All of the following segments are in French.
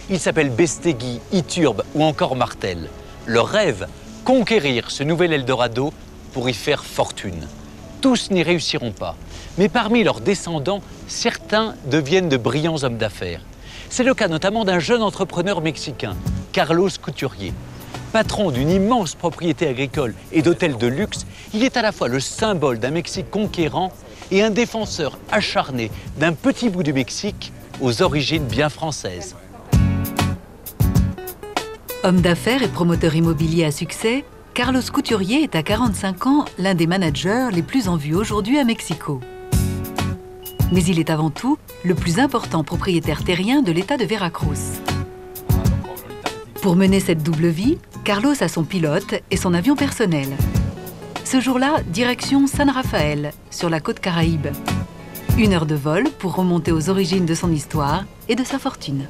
Ils s'appellent Bestegui, Iturbe ou encore Martel. Leur rêve, conquérir ce nouvel Eldorado pour y faire fortune. Tous n'y réussiront pas, mais parmi leurs descendants, certains deviennent de brillants hommes d'affaires. C'est le cas notamment d'un jeune entrepreneur mexicain, Carlos Couturier. Patron d'une immense propriété agricole et d'hôtels de luxe, il est à la fois le symbole d'un Mexique conquérant et un défenseur acharné d'un petit bout du Mexique aux origines bien françaises. Homme d'affaires et promoteur immobilier à succès, Carlos Couturier est à 45 ans l'un des managers les plus en vue aujourd'hui à Mexico. Mais il est avant tout le plus important propriétaire terrien de l'État de Veracruz. Pour mener cette double vie, Carlos a son pilote et son avion personnel. Ce jour-là, direction San Rafael, sur la côte Caraïbe. 1 heure de vol pour remonter aux origines de son histoire et de sa fortune.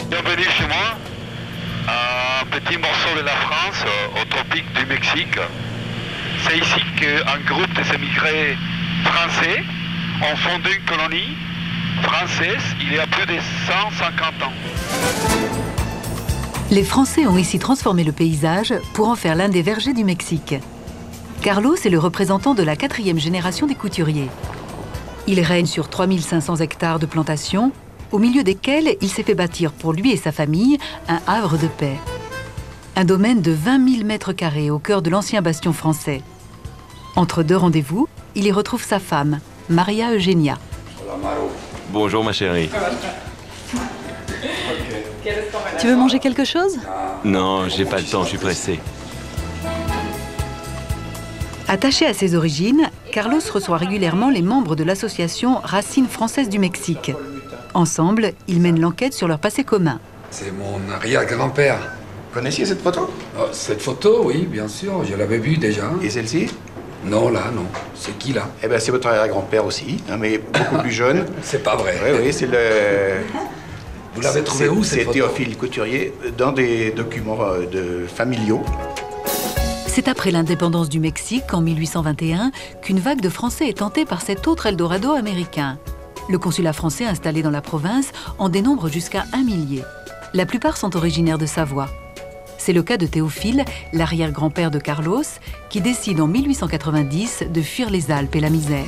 Bienvenue chez moi, un petit morceau de la France, au tropique du Mexique. C'est ici qu'un groupe des émigrés français ont fondé une colonie française il y a plus de 150 ans. Les Français ont ici transformé le paysage pour en faire l'un des vergers du Mexique. Carlos est le représentant de la 4e génération des couturiers. Il règne sur 3500 hectares de plantations, au milieu desquels il s'est fait bâtir pour lui et sa famille un havre de paix. Un domaine de 20 000 mètres carrés au cœur de l'ancien bastion français. Entre 2 rendez-vous, il y retrouve sa femme, Maria Eugenia. Bonjour ma chérie. Tu veux manger quelque chose? Non, j'ai pas le temps, je suis pressé. Attaché à ses origines, Carlos reçoit régulièrement les membres de l'association Racines françaises du Mexique. Ensemble, ils mènent l'enquête sur leur passé commun. C'est mon arrière-grand-père. Connaissiez cette photo? Cette photo, oui, bien sûr, je l'avais vue déjà. Et celle-ci? Non, là, non. C'est qui, là? Eh bien, c'est votre arrière-grand-père aussi, hein, mais beaucoup plus jeune. C'est pas vrai. Oui, oui, c'est le... Vous l'avez trouvé où, cette C'est photo? Théophile Couturier, dans des documents familiaux. C'est après l'indépendance du Mexique, en 1821, qu'une vague de Français est tentée par cet autre Eldorado américain. Le consulat français installé dans la province en dénombre jusqu'à 1 millier. La plupart sont originaires de Savoie. C'est le cas de Théophile, l'arrière-grand-père de Carlos, qui décide en 1890 de fuir les Alpes et la misère.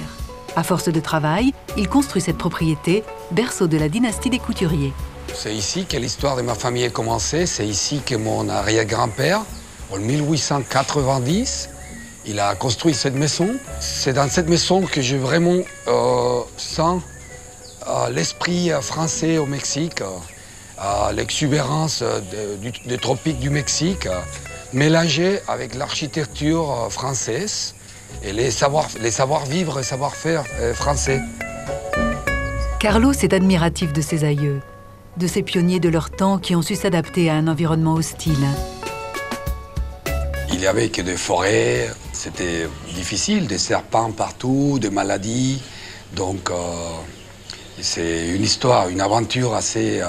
À force de travail, il construit cette propriété, berceau de la dynastie des couturiers. C'est ici que l'histoire de ma famille a commencé. C'est ici que mon arrière-grand-père, en 1890, il a construit cette maison. C'est dans cette maison que je vraiment sens l'esprit français au Mexique, l'exubérance des tropiques du Mexique, mélangée avec l'architecture française et les savoir-vivre et savoir-faire français. Carlos est admiratif de ses aïeux, de ces pionniers de leur temps qui ont su s'adapter à un environnement hostile. Il y avait que des forêts, c'était difficile, des serpents partout, des maladies. Donc c'est une histoire, une aventure assez...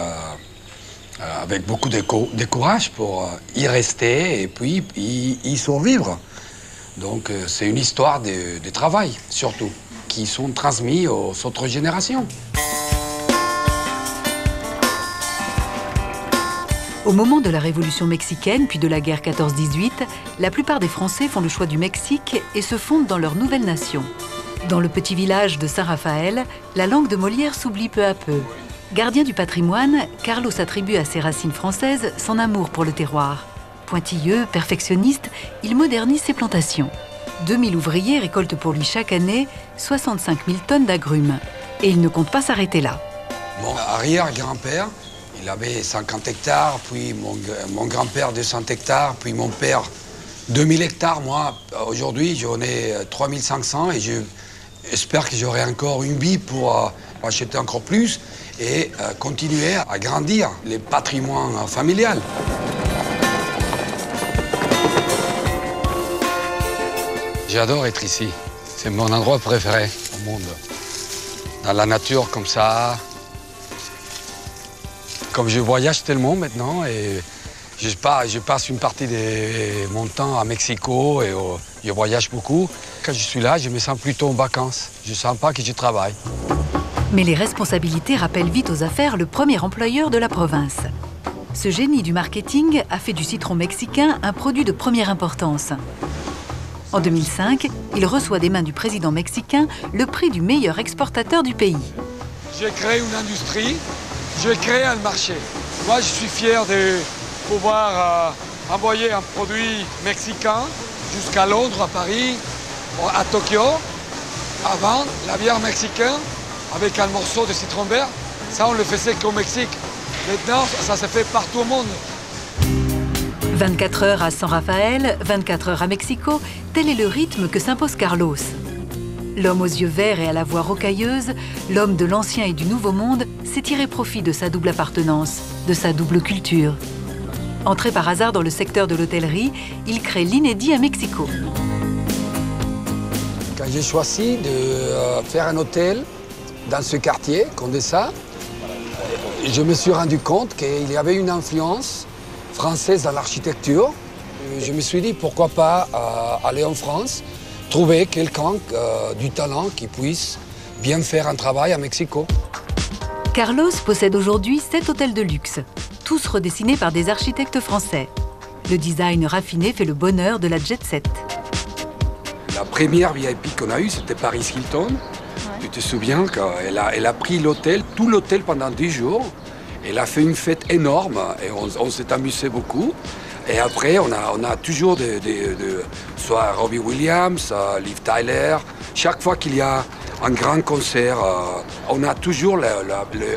avec beaucoup de courage pour y rester et puis y survivre. Donc c'est une histoire de travail, surtout, qui sont transmis aux autres générations. Au moment de la Révolution mexicaine, puis de la guerre 14-18, la plupart des Français font le choix du Mexique et se fondent dans leur nouvelle nation. Dans le petit village de San Rafael, la langue de Molière s'oublie peu à peu. Gardien du patrimoine, Carlos attribue à ses racines françaises son amour pour le terroir. Pointilleux, perfectionniste, il modernise ses plantations. 2000 ouvriers récoltent pour lui chaque année 65 000 tonnes d'agrumes. Et il ne compte pas s'arrêter là. Mon arrière-grand-père, il avait 50 hectares, puis mon grand-père 200 hectares, puis mon père 2000 hectares. Moi, aujourd'hui, j'en ai 3500 et j'espère que j'aurai encore une vie pour acheter encore plus et continuer à grandir le patrimoine familial. J'adore être ici. C'est mon endroit préféré au monde. Dans la nature comme ça. Comme je voyage tellement maintenant et je passe une partie de mon temps à Mexico et je voyage beaucoup. Quand je suis là, je me sens plutôt en vacances. Je ne sens pas que je travaille. Mais les responsabilités rappellent vite aux affaires le premier employeur de la province. Ce génie du marketing a fait du citron mexicain un produit de première importance. En 2005, il reçoit des mains du président mexicain le prix du meilleur exportateur du pays. J'ai créé une industrie, j'ai créé un marché. Moi, je suis fier de pouvoir envoyer un produit mexicain jusqu'à Londres, à Paris, à Tokyo. Avant, la bière mexicaine avec un morceau de citron vert, ça, on le faisait qu'au Mexique. Maintenant, ça se fait partout au monde. 24 heures à San Rafael, 24 heures à Mexico, tel est le rythme que s'impose Carlos. L'homme aux yeux verts et à la voix rocailleuse, l'homme de l'ancien et du nouveau monde, sait tirer profit de sa double appartenance, de sa double culture. Entré par hasard dans le secteur de l'hôtellerie, il crée l'inédit à Mexico. Quand j'ai choisi de faire un hôtel dans ce quartier, Condesa, je me suis rendu compte qu'il y avait une influence française dans l'architecture. Je me suis dit pourquoi pas aller en France, trouver quelqu'un du talent qui puisse bien faire un travail à Mexico. Carlos possède aujourd'hui 7 hôtels de luxe, tous redessinés par des architectes français. Le design raffiné fait le bonheur de la jet set. La première VIP qu'on a eue, c'était Paris Hilton. Ouais. Tu te souviens qu'elle a pris l'hôtel, tout l'hôtel pendant 10 jours. Elle a fait une fête énorme et on s'est amusé beaucoup. Et après, on a toujours soit Robbie Williams, Liv Tyler. Chaque fois qu'il y a un grand concert, on a toujours le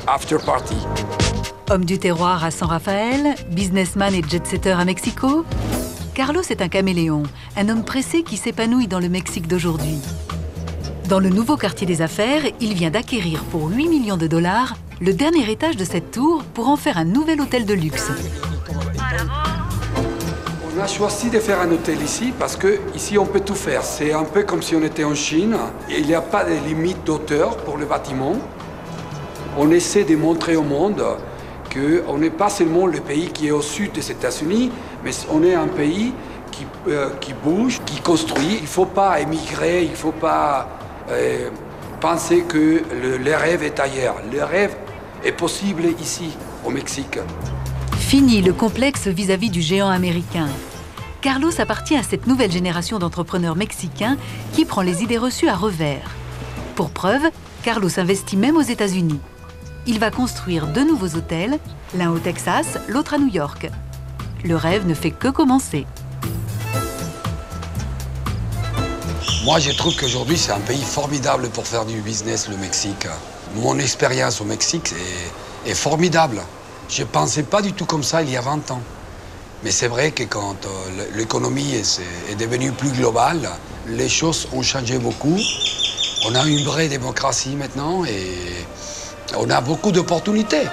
after party. Homme du terroir à San Rafael, businessman et jet-setter à Mexico, Carlos est un caméléon, un homme pressé qui s'épanouit dans le Mexique d'aujourd'hui. Dans le nouveau quartier des affaires, il vient d'acquérir pour 8 millions de dollars le dernier étage de cette tour pour en faire un nouvel hôtel de luxe. On a choisi de faire un hôtel ici parce qu'ici on peut tout faire. C'est un peu comme si on était en Chine. Il n'y a pas de limite d'auteur pour le bâtiment. On essaie de montrer au monde qu'on n'est pas seulement le pays qui est au sud des États-Unis, mais on est un pays qui bouge, qui construit. Il ne faut pas émigrer, il ne faut pas penser que le rêve est ailleurs. Le rêve est possible ici, au Mexique. Fini le complexe vis-à-vis du géant américain. Carlos appartient à cette nouvelle génération d'entrepreneurs mexicains qui prend les idées reçues à revers. Pour preuve, Carlos investit même aux États-Unis. Il va construire 2 nouveaux hôtels, l'un au Texas, l'autre à New York. Le rêve ne fait que commencer. Moi, je trouve qu'aujourd'hui, c'est un pays formidable pour faire du business, le Mexique. Mon expérience au Mexique est formidable. Je ne pensais pas du tout comme ça il y a 20 ans. Mais c'est vrai que quand l'économie est devenue plus globale, les choses ont changé beaucoup. On a une vraie démocratie maintenant et on a beaucoup d'opportunités.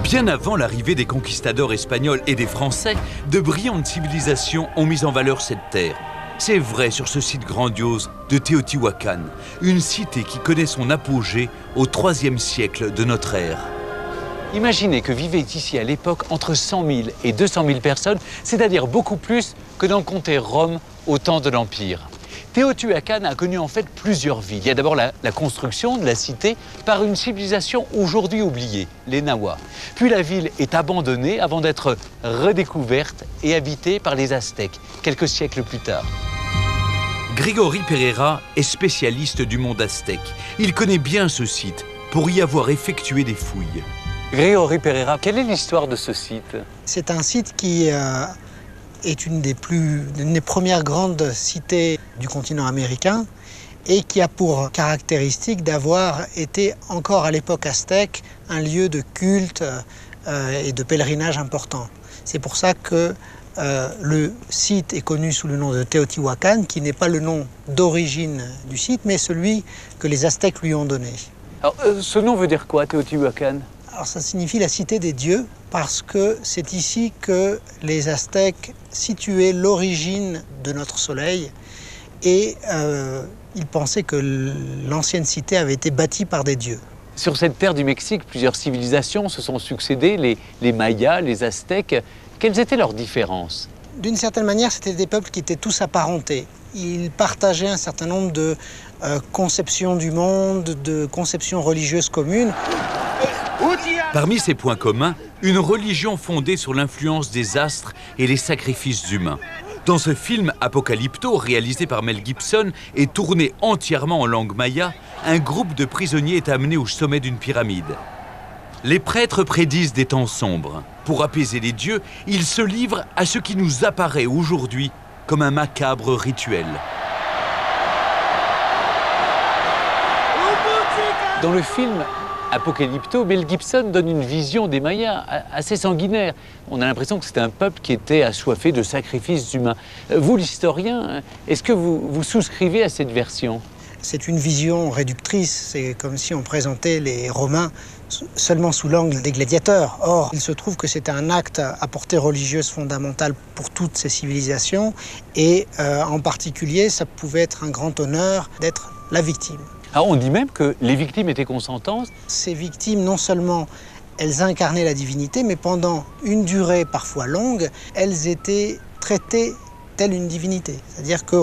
Bien avant l'arrivée des conquistadors espagnols et des Français, de brillantes civilisations ont mis en valeur cette terre. C'est vrai sur ce site grandiose de Teotihuacan, une cité qui connaît son apogée au IIIe siècle de notre ère. Imaginez que vivaient ici à l'époque entre 100 000 et 200 000 personnes, c'est-à-dire beaucoup plus que dans le comté Rome au temps de l'Empire. Teotihuacan a connu en fait plusieurs vies. Il y a d'abord la construction de la cité par une civilisation aujourd'hui oubliée, les Nahuas. Puis la ville est abandonnée avant d'être redécouverte et habitée par les Aztèques, quelques siècles plus tard. Grégory Pereira est spécialiste du monde aztèque. Il connaît bien ce site pour y avoir effectué des fouilles. Grégory Pereira, quelle est l'histoire de ce site? C'est un site qui est une des premières grandes cités du continent américain et qui a pour caractéristique d'avoir été encore à l'époque aztèque un lieu de culte et de pèlerinage important. C'est pour ça que le site est connu sous le nom de Teotihuacan, qui n'est pas le nom d'origine du site, mais celui que les Aztèques lui ont donné. Alors, ce nom veut dire quoi, Teotihuacan? Alors ça signifie la cité des dieux, parce que c'est ici que les Aztèques situaient l'origine de notre soleil et ils pensaient que l'ancienne cité avait été bâtie par des dieux. Sur cette terre du Mexique, plusieurs civilisations se sont succédées, les Mayas, les Aztèques. Quelles étaient leurs différences? D'une certaine manière, c'était des peuples qui étaient tous apparentés. Ils partageaient un certain nombre de conception du monde, de conception religieuse commune. Parmi ces points communs, une religion fondée sur l'influence des astres et les sacrifices humains. Dans ce film Apocalypto, réalisé par Mel Gibson et tourné entièrement en langue maya, un groupe de prisonniers est amené au sommet d'une pyramide. Les prêtres prédisent des temps sombres. Pour apaiser les dieux, ils se livrent à ce qui nous apparaît aujourd'hui comme un macabre rituel. Dans le film Apocalypto, Mel Gibson donne une vision des Mayas assez sanguinaire. On a l'impression que c'était un peuple qui était assoiffé de sacrifices humains. Vous, l'historien, est-ce que vous souscrivez à cette version? C'est une vision réductrice. C'est comme si on présentait les Romains seulement sous l'angle des gladiateurs. Or, il se trouve que c'est un acte à portée religieuse fondamentale pour toutes ces civilisations. Et en particulier, ça pouvait être un grand honneur d'être la victime. Alors on dit même que les victimes étaient consentantes. Ces victimes, non seulement elles incarnaient la divinité, mais pendant une durée parfois longue, elles étaient traitées telle une divinité. C'est-à-dire que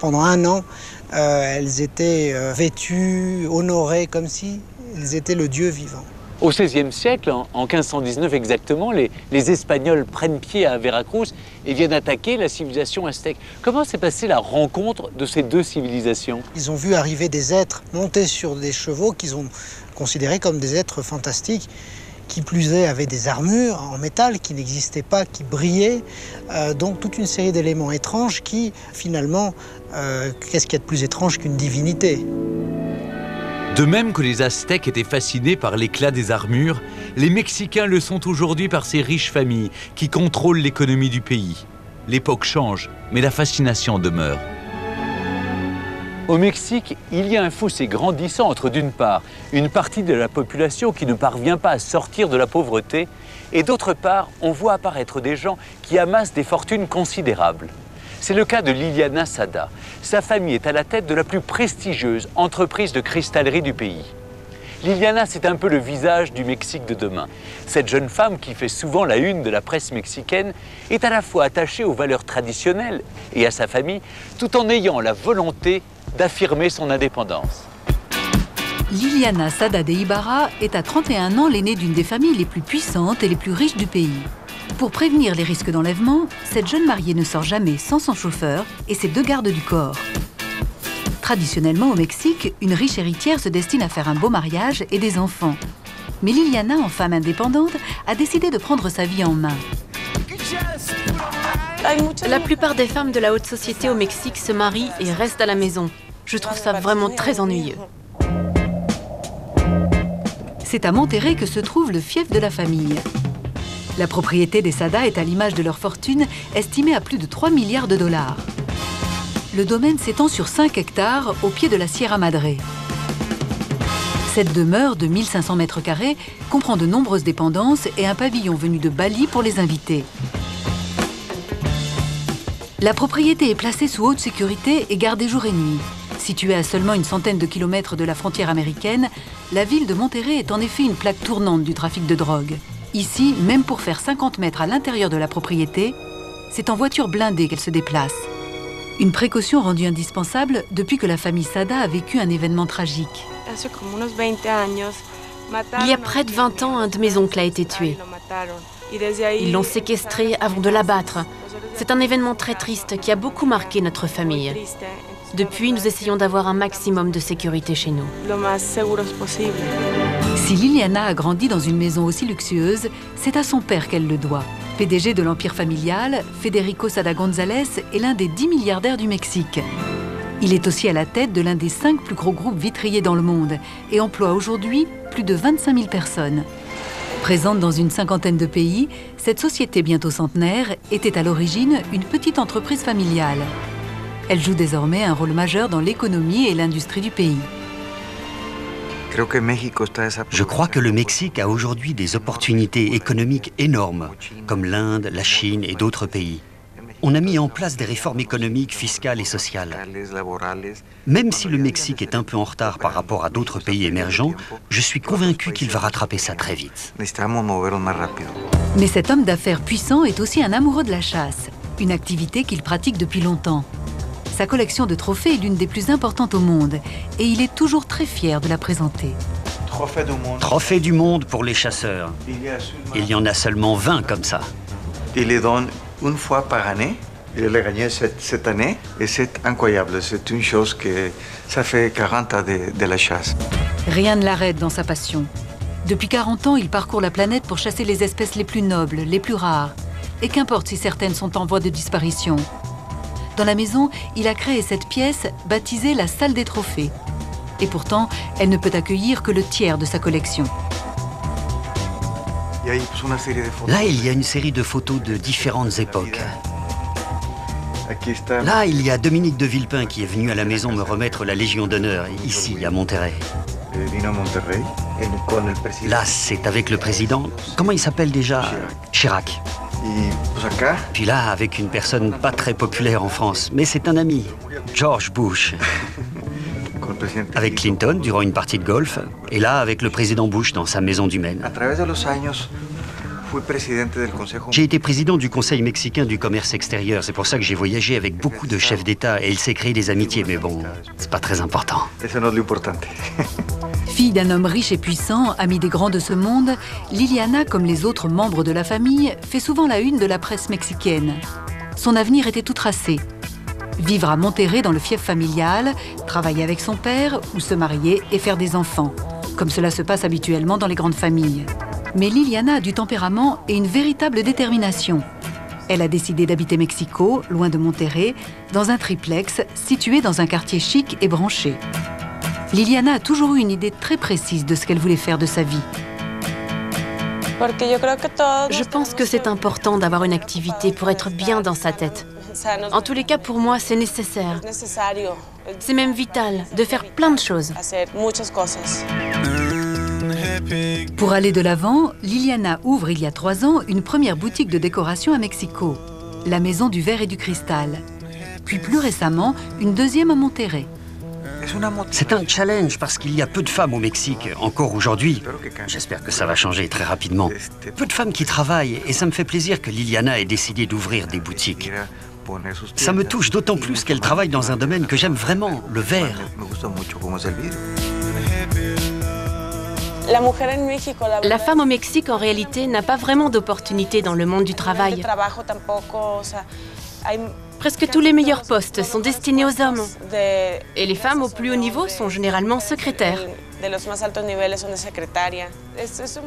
pendant un an, elles étaient vêtues, honorées, comme si elles étaient le Dieu vivant. Au XVIe siècle, en 1519 exactement, les Espagnols prennent pied à Veracruz et viennent attaquer la civilisation aztèque. Comment s'est passée la rencontre de ces deux civilisations? Ils ont vu arriver des êtres montés sur des chevaux qu'ils ont considérés comme des êtres fantastiques, qui plus est avaient des armures en métal qui n'existaient pas, qui brillaient. Donc toute une série d'éléments étranges qui, finalement, qu'est-ce qu'il y a de plus étrange qu'une divinité ? De même que les Aztèques étaient fascinés par l'éclat des armures, les Mexicains le sont aujourd'hui par ces riches familles qui contrôlent l'économie du pays. L'époque change, mais la fascination demeure. Au Mexique, il y a un fossé grandissant entre, d'une part, une partie de la population qui ne parvient pas à sortir de la pauvreté, et d'autre part, on voit apparaître des gens qui amassent des fortunes considérables. C'est le cas de Liliana Sada. Sa famille est à la tête de la plus prestigieuse entreprise de cristallerie du pays. Liliana, c'est un peu le visage du Mexique de demain. Cette jeune femme, qui fait souvent la une de la presse mexicaine, est à la fois attachée aux valeurs traditionnelles et à sa famille, tout en ayant la volonté d'affirmer son indépendance. Liliana Sada de Ibarra est à 31 ans l'aînée d'une des familles les plus puissantes et les plus riches du pays. Pour prévenir les risques d'enlèvement, cette jeune mariée ne sort jamais sans son chauffeur et ses 2 gardes du corps. Traditionnellement au Mexique, une riche héritière se destine à faire un beau mariage et des enfants. Mais Liliana, en femme indépendante, a décidé de prendre sa vie en main. La plupart des femmes de la haute société au Mexique se marient et restent à la maison. Je trouve ça vraiment très ennuyeux. C'est à Monterrey que se trouve le fief de la famille. La propriété des Sada est à l'image de leur fortune, estimée à plus de 3 milliards de dollars. Le domaine s'étend sur 5 hectares au pied de la Sierra Madre. Cette demeure de 1500 mètres carrés comprend de nombreuses dépendances et un pavillon venu de Bali pour les invités. La propriété est placée sous haute sécurité et gardée jour et nuit. Située à seulement une centaine de kilomètres de la frontière américaine, la ville de Monterrey est en effet une plaque tournante du trafic de drogue. Ici, même pour faire 50 mètres à l'intérieur de la propriété, c'est en voiture blindée qu'elle se déplace. Une précaution rendue indispensable depuis que la famille Sada a vécu un événement tragique. Il y a près de 20 ans, un de mes oncles a été tué. Ils l'ont séquestré avant de l'abattre. C'est un événement très triste qui a beaucoup marqué notre famille. Depuis, nous essayons d'avoir un maximum de sécurité chez nous. Si Liliana a grandi dans une maison aussi luxueuse, c'est à son père qu'elle le doit. PDG de l'empire familial, Federico Sada González est l'un des 10 milliardaires du Mexique. Il est aussi à la tête de l'un des 5 plus gros groupes vitriers dans le monde et emploie aujourd'hui plus de 25 000 personnes. Présente dans une 50aine de pays, cette société bientôt centenaire était à l'origine une petite entreprise familiale. Elle joue désormais un rôle majeur dans l'économie et l'industrie du pays. Je crois que le Mexique a aujourd'hui des opportunités économiques énormes, comme l'Inde, la Chine et d'autres pays. On a mis en place des réformes économiques, fiscales et sociales. Même si le Mexique est un peu en retard par rapport à d'autres pays émergents, je suis convaincu qu'il va rattraper ça très vite. Mais cet homme d'affaires puissant est aussi un amoureux de la chasse, une activité qu'il pratique depuis longtemps. Sa collection de trophées est l'une des plus importantes au monde et il est toujours très fier de la présenter. Trophée du monde pour les chasseurs. Il y en a seulement 20 comme ça. Il les donne une fois par année. Il l'a gagné cette année et c'est incroyable. C'est une chose que ça fait 40 ans de la chasse. Rien ne l'arrête dans sa passion. Depuis 40 ans, il parcourt la planète pour chasser les espèces les plus nobles, les plus rares. Et qu'importe si certaines sont en voie de disparition. Dans la maison, il a créé cette pièce baptisée la salle des trophées. Et pourtant, elle ne peut accueillir que le tiers de sa collection. Là, il y a une série de photos de différentes époques. Là, il y a Dominique de Villepin qui est venu à la maison me remettre la Légion d'honneur, ici, à Monterrey. Là, c'est avec le président. Comment il s'appelle déjà? Chirac. Puis là, avec une personne pas très populaire en France, mais c'est un ami, George Bush. Avec Clinton durant une partie de golf, et là, avec le président Bush dans sa maison du Maine. J'ai été président du Conseil mexicain du commerce extérieur. C'est pour ça que j'ai voyagé avec beaucoup de chefs d'État et il s'est créé des amitiés, mais bon, c'est pas très important. Fille d'un homme riche et puissant, ami des grands de ce monde, Liliana, comme les autres membres de la famille, fait souvent la une de la presse mexicaine. Son avenir était tout tracé. Vivre à Monterrey dans le fief familial, travailler avec son père ou se marier et faire des enfants, comme cela se passe habituellement dans les grandes familles. Mais Liliana a du tempérament et une véritable détermination. Elle a décidé d'habiter Mexico, loin de Monterrey, dans un triplex situé dans un quartier chic et branché. Liliana a toujours eu une idée très précise de ce qu'elle voulait faire de sa vie. Je pense que c'est important d'avoir une activité pour être bien dans sa tête. En tous les cas, pour moi, c'est nécessaire. C'est même vital de faire plein de choses. Pour aller de l'avant, Liliana ouvre il y a 3 ans une première boutique de décoration à Mexico, la Maison du Verre et du Cristal. Puis plus récemment, une deuxième à Monterrey. C'est un challenge parce qu'il y a peu de femmes au Mexique, encore aujourd'hui. J'espère que ça va changer très rapidement. Peu de femmes qui travaillent et ça me fait plaisir que Liliana ait décidé d'ouvrir des boutiques. Ça me touche d'autant plus qu'elle travaille dans un domaine que j'aime vraiment, le verre. La femme au Mexique, en réalité, n'a pas vraiment d'opportunités dans le monde du travail. Presque tous les meilleurs postes sont destinés aux hommes. Et les femmes au plus haut niveau sont généralement secrétaires.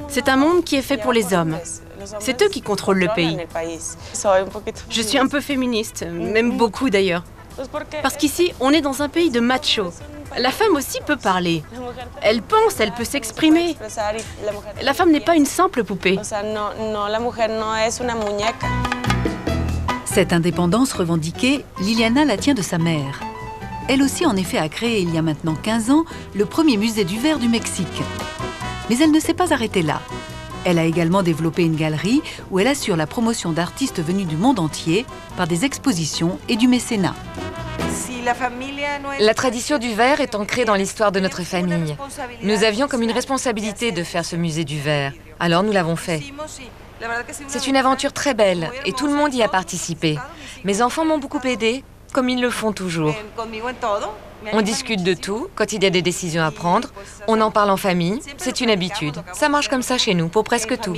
C'est un monde qui est fait pour les hommes. C'est eux qui contrôlent le pays. Je suis un peu féministe, même beaucoup d'ailleurs. Parce qu'ici, on est dans un pays de machos. La femme aussi peut parler. Elle pense, elle peut s'exprimer. La femme n'est pas une simple poupée. Cette indépendance revendiquée, Liliana la tient de sa mère. Elle aussi, en effet, a créé il y a maintenant 15 ans le premier musée du verre du Mexique. Mais elle ne s'est pas arrêtée là. Elle a également développé une galerie où elle assure la promotion d'artistes venus du monde entier par des expositions et du mécénat. La tradition du verre est ancrée dans l'histoire de notre famille. Nous avions comme une responsabilité de faire ce musée du verre. Alors nous l'avons fait. C'est une aventure très belle et tout le monde y a participé. Mes enfants m'ont beaucoup aidée, comme ils le font toujours. On discute de tout, quand il y a des décisions à prendre. On en parle en famille, c'est une habitude. Ça marche comme ça chez nous, pour presque tout.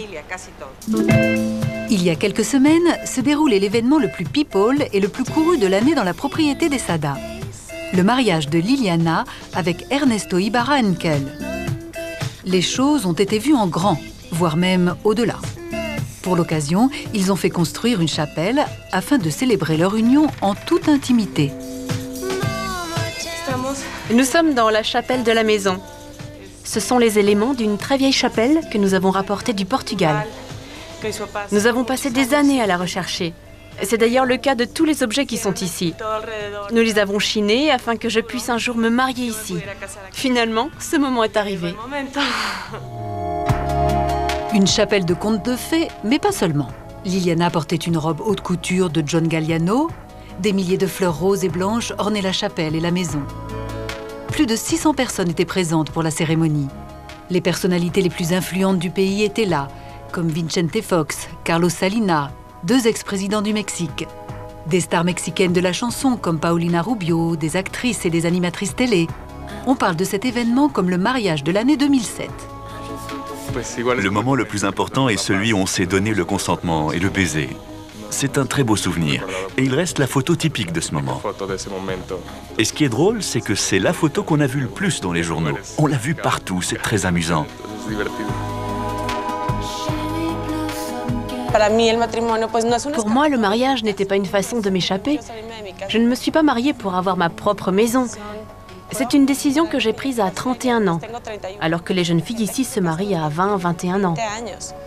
Il y a quelques semaines, se déroulait l'événement le plus people et le plus couru de l'année dans la propriété des Sada. Le mariage de Liliana avec Ernesto Ibarra Henkel. Les choses ont été vues en grand, voire même au-delà. Pour l'occasion, ils ont fait construire une chapelle afin de célébrer leur union en toute intimité. Nous sommes dans la chapelle de la maison. Ce sont les éléments d'une très vieille chapelle que nous avons rapportée du Portugal. Nous avons passé des années à la rechercher. C'est d'ailleurs le cas de tous les objets qui sont ici. Nous les avons chinés afin que je puisse un jour me marier ici. Finalement, ce moment est arrivé. Une chapelle de contes de fées, mais pas seulement. Liliana portait une robe haute couture de John Galliano. Des milliers de fleurs roses et blanches ornaient la chapelle et la maison. Plus de 600 personnes étaient présentes pour la cérémonie. Les personnalités les plus influentes du pays étaient là, comme Vicente Fox, Carlos Salinas, 2 ex-présidents du Mexique. Des stars mexicaines de la chanson comme Paulina Rubio, des actrices et des animatrices télé. On parle de cet événement comme le mariage de l'année 2007. Le moment le plus important est celui où on s'est donné le consentement et le baiser. C'est un très beau souvenir. Et il reste la photo typique de ce moment. Et ce qui est drôle, c'est que c'est la photo qu'on a vue le plus dans les journaux. On l'a vue partout, c'est très amusant. Pour moi, le mariage n'était pas une façon de m'échapper. Je ne me suis pas mariée pour avoir ma propre maison. C'est une décision que j'ai prise à 31 ans, alors que les jeunes filles ici se marient à 20, 21 ans.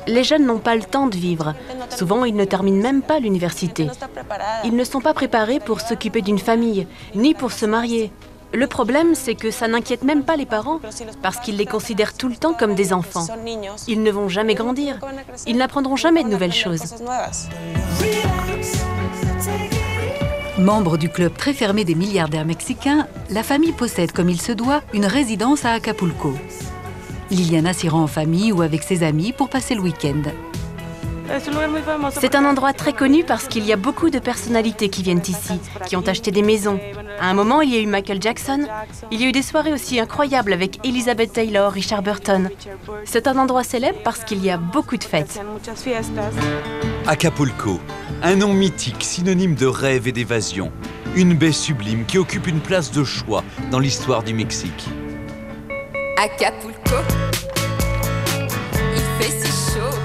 Les jeunes n'ont pas le temps de vivre. Souvent, ils ne terminent même pas l'université. Ils ne sont pas préparés pour s'occuper d'une famille, ni pour se marier. Le problème, c'est que ça n'inquiète même pas les parents, parce qu'ils les considèrent tout le temps comme des enfants. Ils ne vont jamais grandir. Ils n'apprendront jamais de nouvelles choses. Membre du club très fermé des milliardaires mexicains, la famille possède, comme il se doit, une résidence à Acapulco. Liliana s'y rend en famille ou avec ses amis pour passer le week-end. C'est un endroit très connu parce qu'il y a beaucoup de personnalités qui viennent ici, qui ont acheté des maisons. À un moment, il y a eu Michael Jackson. Il y a eu des soirées aussi incroyables avec Elizabeth Taylor, Richard Burton. C'est un endroit célèbre parce qu'il y a beaucoup de fêtes. Acapulco, un nom mythique, synonyme de rêve et d'évasion. Une baie sublime qui occupe une place de choix dans l'histoire du Mexique. Acapulco, il fait si chaud.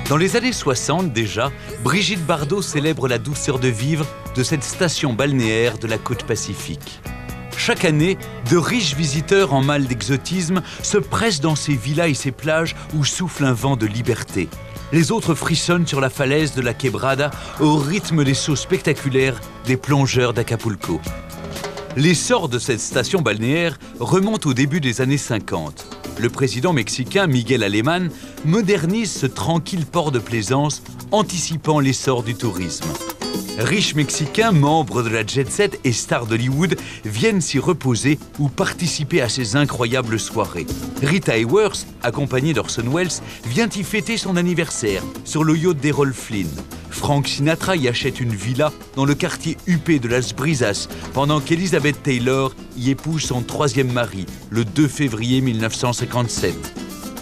Dans les années 60 déjà, Brigitte Bardot célèbre la douceur de vivre de cette station balnéaire de la côte pacifique. Chaque année, de riches visiteurs en mal d'exotisme se pressent dans ces villas et ces plages où souffle un vent de liberté. Les autres frissonnent sur la falaise de la Quebrada au rythme des sauts spectaculaires des plongeurs d'Acapulco. L'essor de cette station balnéaire remonte au début des années 50. Le président mexicain Miguel Alemán modernise ce tranquille port de plaisance, anticipant l'essor du tourisme. Riches Mexicains, membres de la jet-set et stars d'Hollywood viennent s'y reposer ou participer à ces incroyables soirées. Rita Hayworth, accompagnée d'Orson Welles, vient y fêter son anniversaire sur le yacht d'Errol Flynn. Frank Sinatra y achète une villa dans le quartier huppé de Las Brisas, pendant qu'Elizabeth Taylor y épouse son troisième mari, le 2 février 1957.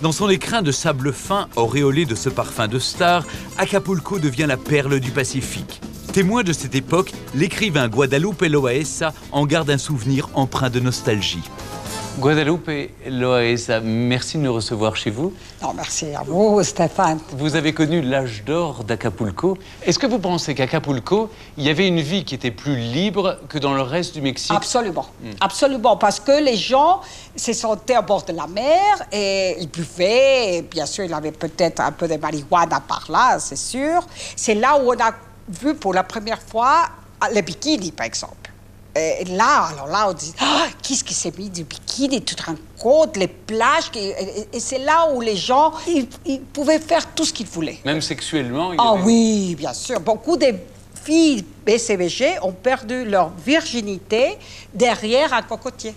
Dans son écrin de sable fin, auréolé de ce parfum de star, Acapulco devient la perle du Pacifique. Témoin de cette époque, l'écrivain Guadalupe Loaesa en garde un souvenir empreint de nostalgie. Guadalupe Loaesa, merci de nous recevoir chez vous. Non, merci à vous, Stéphane. Vous avez connu l'âge d'or d'Acapulco. Est-ce que vous pensez qu'Acapulco, il y avait une vie qui était plus libre que dans le reste du Mexique? Absolument, absolument, parce que les gens se sentaient à bord de la mer et ils buvaient, et bien sûr, il y avait peut-être un peu de marijuana par là, c'est sûr. C'est là où on a vu pour la première fois les bikinis, par exemple. Et là, alors là, on dit, qu'est-ce qui s'est mis du bikini? Tu te rends compte, les plages, et c'est là où les gens, ils pouvaient faire tout ce qu'ils voulaient. Même sexuellement? Oui, bien sûr. Beaucoup de filles BCBG ont perdu leur virginité derrière un cocotier.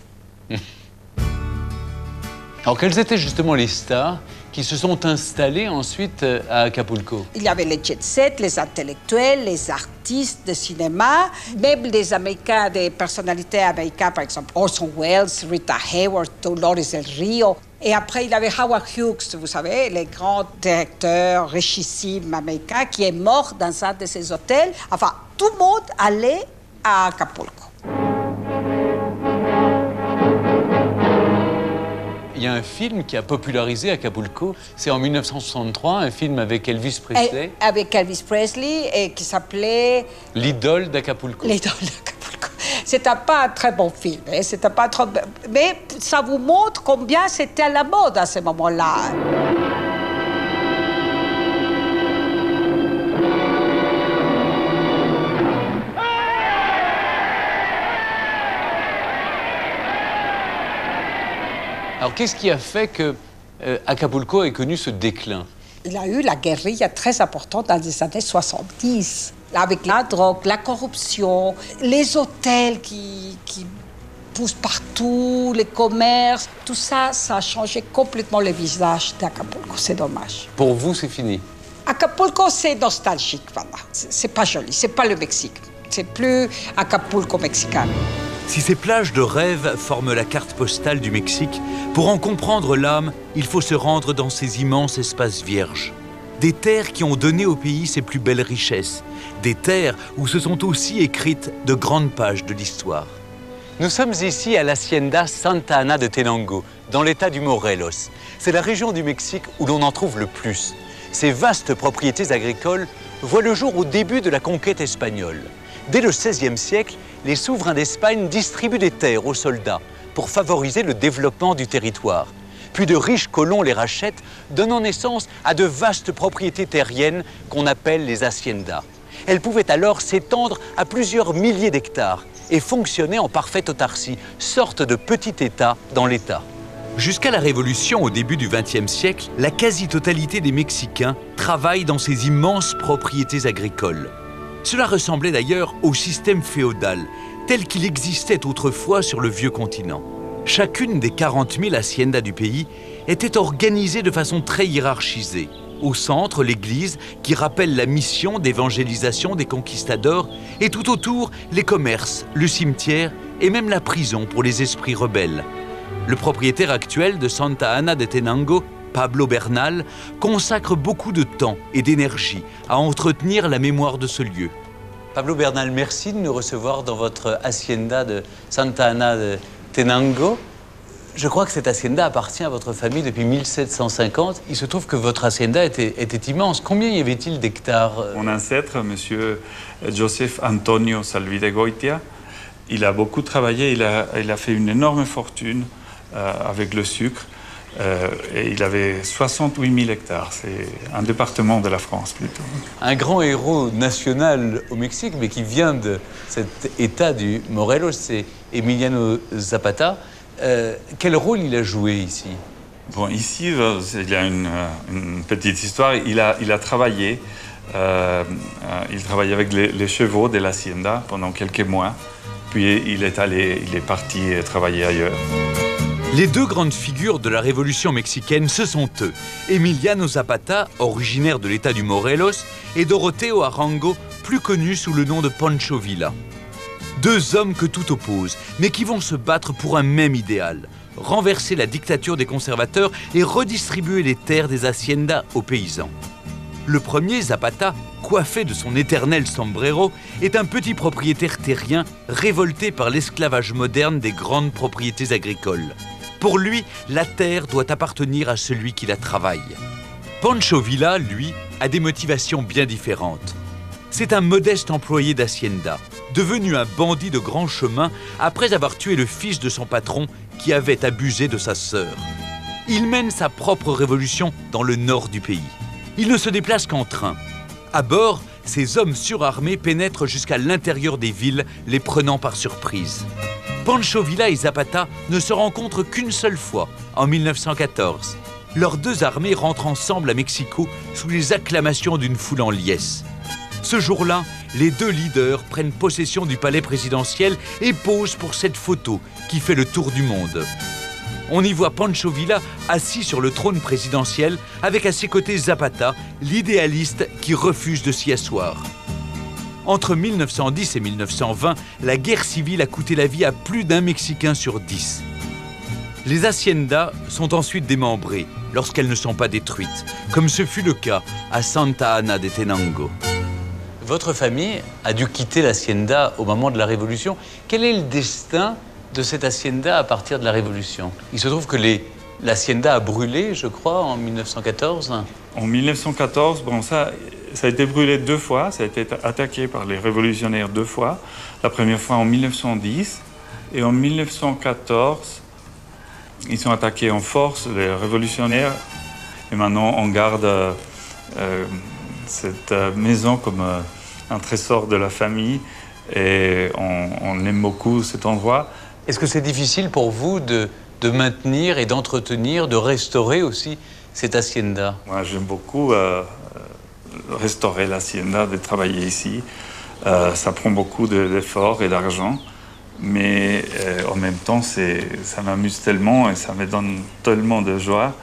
Alors, quelles étaient justement les stars qui se sont installés ensuite à Acapulco? Il y avait les jet-set, les intellectuels, les artistes de cinéma, même des Américains, des personnalités américaines, par exemple Orson Welles, Rita Hayworth, Dolores del Rio. Et après, il y avait Howard Hughes, vous savez, le grand directeur richissime américain qui est mort dans un de ces hôtels. Enfin, tout le monde allait à Acapulco. Il y a un film qui a popularisé Acapulco, c'est en 1963, un film avec Elvis Presley. Avec Elvis Presley, et qui s'appelait... L'idole d'Acapulco. L'idole d'Acapulco. C'était pas un très bon film, hein? C'était pas trop... Mais ça vous montre combien c'était à la mode à ce moment-là. Alors, qu'est-ce qui a fait que Acapulco ait connu ce déclin? Il y a eu la guérilla très importante dans les années 70, avec la drogue, la corruption, les hôtels qui poussent partout, les commerces. Tout ça, ça a changé complètement le visage d'Acapulco. C'est dommage. Pour vous, c'est fini? Acapulco, c'est nostalgique, voilà. C'est pas joli, c'est pas le Mexique. C'est plus Acapulco mexicain. Si ces plages de rêve forment la carte postale du Mexique, pour en comprendre l'âme, il faut se rendre dans ces immenses espaces vierges. Des terres qui ont donné au pays ses plus belles richesses. Des terres où se sont aussi écrites de grandes pages de l'histoire. Nous sommes ici à l'hacienda Santa Ana de Tenango, dans l'état du Morelos. C'est la région du Mexique où l'on en trouve le plus. Ces vastes propriétés agricoles voient le jour au début de la conquête espagnole. Dès le XVIe siècle, les souverains d'Espagne distribuent des terres aux soldats pour favoriser le développement du territoire. Puis de riches colons les rachètent, donnant naissance à de vastes propriétés terriennes qu'on appelle les haciendas. Elles pouvaient alors s'étendre à plusieurs milliers d'hectares et fonctionner en parfaite autarcie, sorte de petit État dans l'État. Jusqu'à la Révolution, au début du XXe siècle, la quasi-totalité des Mexicains travaillent dans ces immenses propriétés agricoles. Cela ressemblait d'ailleurs au système féodal, tel qu'il existait autrefois sur le vieux continent. Chacune des 40 000 haciendas du pays était organisée de façon très hiérarchisée. Au centre, l'église, qui rappelle la mission d'évangélisation des conquistadors, et tout autour, les commerces, le cimetière et même la prison pour les esprits rebelles. Le propriétaire actuel de Santa Ana de Tenango, Pablo Bernal, consacre beaucoup de temps et d'énergie à entretenir la mémoire de ce lieu. Pablo Bernal, merci de nous recevoir dans votre hacienda de Santa Ana de Tenango. Je crois que cette hacienda appartient à votre famille depuis 1750. Il se trouve que votre hacienda était immense. Combien y avait-il d'hectares? Mon ancêtre, monsieur Joseph Antonio Salvide Goitia, il a beaucoup travaillé, il a fait une énorme fortune avec le sucre. Et il avait 68 000 hectares. C'est un département de la France, plutôt. Un grand héros national au Mexique, mais qui vient de cet état du Morelos, c'est Emiliano Zapata. Quel rôle il a joué ici? Bon, ici, il y a une petite histoire. Il a travaillé. Il travaillait avec les chevaux de l'hacienda pendant quelques mois. Puis il est parti travailler ailleurs. Les deux grandes figures de la révolution mexicaine, ce sont eux. Emiliano Zapata, originaire de l'état du Morelos, et Doroteo Arango, plus connu sous le nom de Pancho Villa. Deux hommes que tout oppose, mais qui vont se battre pour un même idéal, renverser la dictature des conservateurs et redistribuer les terres des haciendas aux paysans. Le premier, Zapata, coiffé de son éternel sombrero, est un petit propriétaire terrien révolté par l'esclavage moderne des grandes propriétés agricoles. Pour lui, la terre doit appartenir à celui qui la travaille. Pancho Villa, lui, a des motivations bien différentes. C'est un modeste employé d'hacienda, devenu un bandit de grand chemin après avoir tué le fils de son patron qui avait abusé de sa sœur. Il mène sa propre révolution dans le nord du pays. Il ne se déplace qu'en train. À bord, ces hommes surarmés pénètrent jusqu'à l'intérieur des villes, les prenant par surprise. Pancho Villa et Zapata ne se rencontrent qu'une seule fois, en 1914. Leurs deux armées rentrent ensemble à Mexico sous les acclamations d'une foule en liesse. Ce jour-là, les deux leaders prennent possession du palais présidentiel et posent pour cette photo qui fait le tour du monde. On y voit Pancho Villa assis sur le trône présidentiel avec à ses côtés Zapata, l'idéaliste qui refuse de s'y asseoir. Entre 1910 et 1920, la guerre civile a coûté la vie à plus d'un Mexicain sur 10. Les haciendas sont ensuite démembrées lorsqu'elles ne sont pas détruites, comme ce fut le cas à Santa Ana de Tenango. Votre famille a dû quitter l'hacienda au moment de la Révolution. Quel est le destin de cette hacienda à partir de la Révolution? Il se trouve que l'hacienda a brûlé, je crois, en 1914. En 1914, bon, ça a été brûlé deux fois, ça a été attaqué par les révolutionnaires deux fois. La première fois en 1910 et en 1914, ils sont attaqués en force, les révolutionnaires. Et maintenant, on garde cette maison comme un trésor de la famille et on aime beaucoup cet endroit. Est-ce que c'est difficile pour vous de maintenir et d'entretenir, de restaurer aussi cette hacienda? Moi, j'aime beaucoup restaurer l'hacienda, de travailler ici. Ça prend beaucoup d'efforts et d'argent, mais en même temps, ça m'amuse tellement et ça me donne tellement de joie.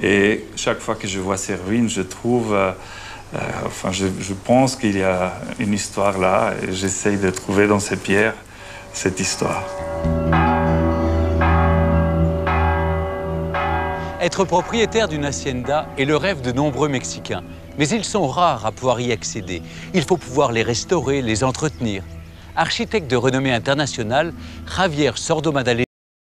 Et chaque fois que je vois ces ruines, je trouve Enfin, je pense qu'il y a une histoire là et j'essaye de trouver dans ces pierres cette histoire. Être propriétaire d'une hacienda est le rêve de nombreux Mexicains. Mais ils sont rares à pouvoir y accéder. Il faut pouvoir les restaurer, les entretenir. Architecte de renommée internationale, Javier Sordo-Madaleno